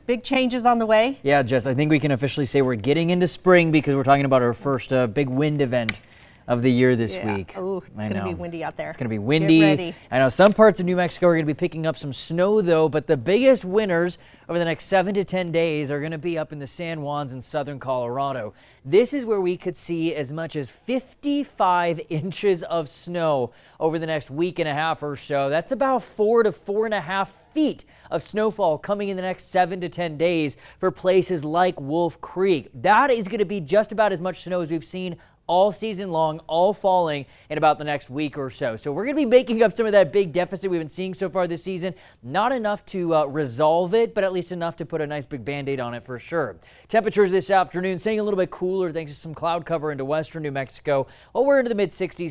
big changes on the way. Yeah, Jess, I think we can officially say we're getting into spring because we're talking about our first big wind event of the year this week. Oh, it's going to be windy out there. It's going to be windy. Get ready. I know some parts of New Mexico are going to be picking up some snow, though, but the biggest winners over the next 7 to 10 days are going to be up in the San Juans in southern Colorado. This is where we could see as much as 55 inches of snow over the next week and a half or so. That's about 4 to 4.5 feet of snowfall coming in the next 7 to 10 days for places like Wolf Creek. That is going to be just about as much snow as we've seen all season long, all falling in about the next week or so. So we're going to be making up some of that big deficit we've been seeing so far this season. Not enough to resolve it, but at least enough to put a nice big Band-Aid on it for sure. Temperatures this afternoon staying a little bit cooler thanks to some cloud cover into western New Mexico. Well, we're into the mid-60s.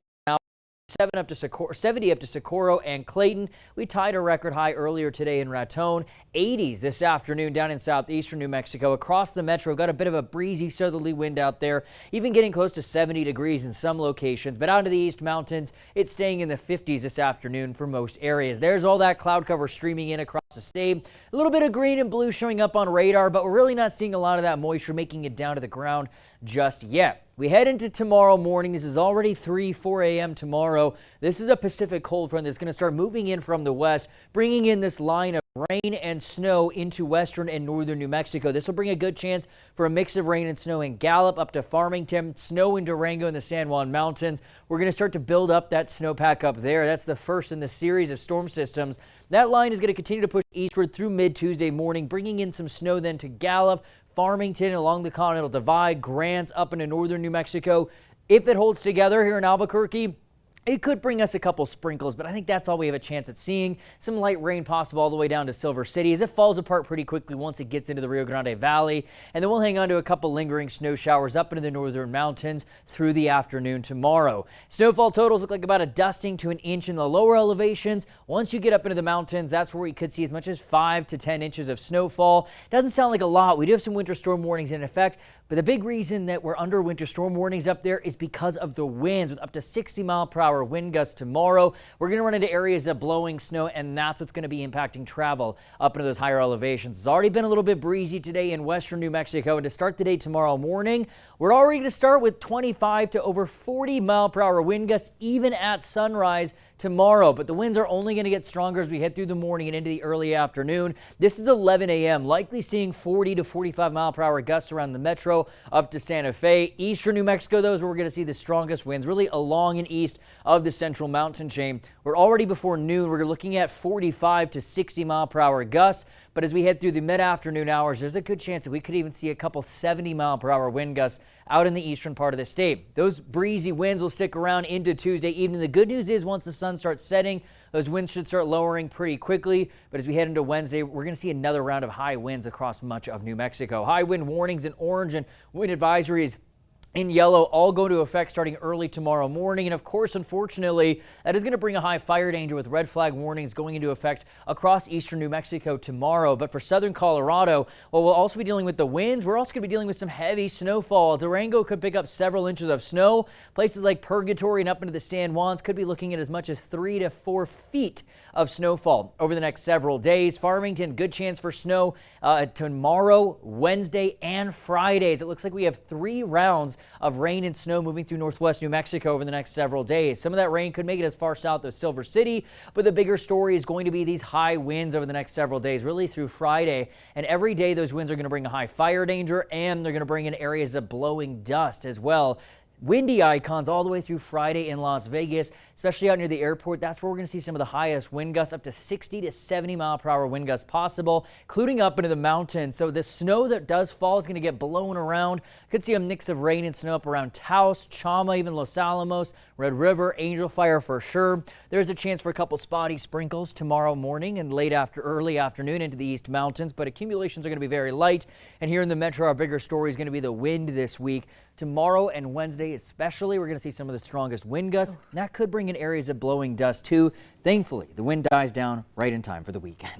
70 up to Socorro and Clayton. We tied a record high earlier today in Raton. 80s this afternoon down in southeastern New Mexico. Across the metro, got a bit of a breezy southerly wind out there, even getting close to 70 degrees in some locations. But out to the East Mountains, it's staying in the 50s this afternoon for most areas. There's all that cloud cover streaming in across the state. A little bit of green and blue showing up on radar, but we're really not seeing a lot of that moisture making it down to the ground just yet. We head into tomorrow morning. This is already 4 a.m. tomorrow. This is a Pacific cold front that's going to start moving in from the west, bringing in this line of rain and snow into western and northern New Mexico. This will bring a good chance for a mix of rain and snow in Gallup up to Farmington, snow in Durango and the San Juan Mountains. We're going to start to build up that snowpack up there. That's the first in the series of storm systems. That line is going to continue to push eastward through mid-Tuesday morning, bringing in some snow then to Gallup, Farmington along the Continental Divide, Grants up into northern New Mexico. If it holds together here in Albuquerque, it could bring us a couple sprinkles, but I think that's all we have a chance at seeing. Some light rain possible all the way down to Silver City as it falls apart pretty quickly once it gets into the Rio Grande Valley. And then we'll hang on to a couple lingering snow showers up into the northern mountains through the afternoon tomorrow. Snowfall totals look like about a dusting to an inch in the lower elevations. Once you get up into the mountains, that's where we could see as much as 5 to 10 inches of snowfall. Doesn't sound like a lot. We do have some winter storm warnings in effect, but the big reason that we're under winter storm warnings up there is because of the winds with up to 60-mile-per-hour wind gusts tomorrow. We're going to run into areas of blowing snow, and that's what's going to be impacting travel up into those higher elevations. It's already been a little bit breezy today in western New Mexico, and to start the day tomorrow morning, we're already going to start with 25 to over 40-mile-per-hour wind gusts even at sunrise tomorrow. But the winds are only going to get stronger as we head through the morning and into the early afternoon. This is 11 a.m., likely seeing 40 to 45-mile-per-hour gusts around the metro up to Santa Fe. Eastern New Mexico, though, is where we're going to see the strongest winds, really along and east of the central mountain chain. We're already before noon. We're looking at 45 to 60-mile-per-hour gusts. But as we head through the mid-afternoon hours, there's a good chance that we could even see a couple 70-mile-per-hour wind gusts out in the eastern part of the state. Those breezy winds will stick around into Tuesday evening. The good news is once the sun starts setting, those winds should start lowering pretty quickly. But as we head into Wednesday, we're going to see another round of high winds across much of New Mexico. High wind warnings in orange and wind advisories in yellow all go into effect starting early tomorrow morning. And of course, unfortunately, that is going to bring a high fire danger with red flag warnings going into effect across eastern New Mexico tomorrow. But for southern Colorado, well, we'll also be dealing with the winds. We're also going to be dealing with some heavy snowfall. Durango could pick up several inches of snow. Places like Purgatory and up into the San Juans could be looking at as much as 3 to 4 feet of snowfall over the next several days. Farmington, good chance for snow tomorrow, Wednesday, and Fridays. It looks like we have 3 rounds of rain and snow moving through northwest New Mexico over the next several days. Some of that rain could make it as far south as Silver City, but the bigger story is going to be these high winds over the next several days, really through Friday. And every day those winds are going to bring a high fire danger, and they're going to bring in areas of blowing dust as well. Windy icons all the way through Friday in Las Vegas, especially out near the airport. That's where we're going to see some of the highest wind gusts, up to 60 to 70-mile-per-hour wind gusts possible, including up into the mountains. So the snow that does fall is going to get blown around. Could see a mix of rain and snow up around Taos, Chama, even Los Alamos, Red River, Angel Fire for sure. There's a chance for a couple spotty sprinkles tomorrow morning and early afternoon into the East Mountains, but accumulations are going to be very light. And here in the metro, our bigger story is going to be the wind this week. Tomorrow and Wednesday especially, we're going to see some of the strongest wind gusts. That could bring in areas of blowing dust too. Thankfully, the wind dies down right in time for the weekend.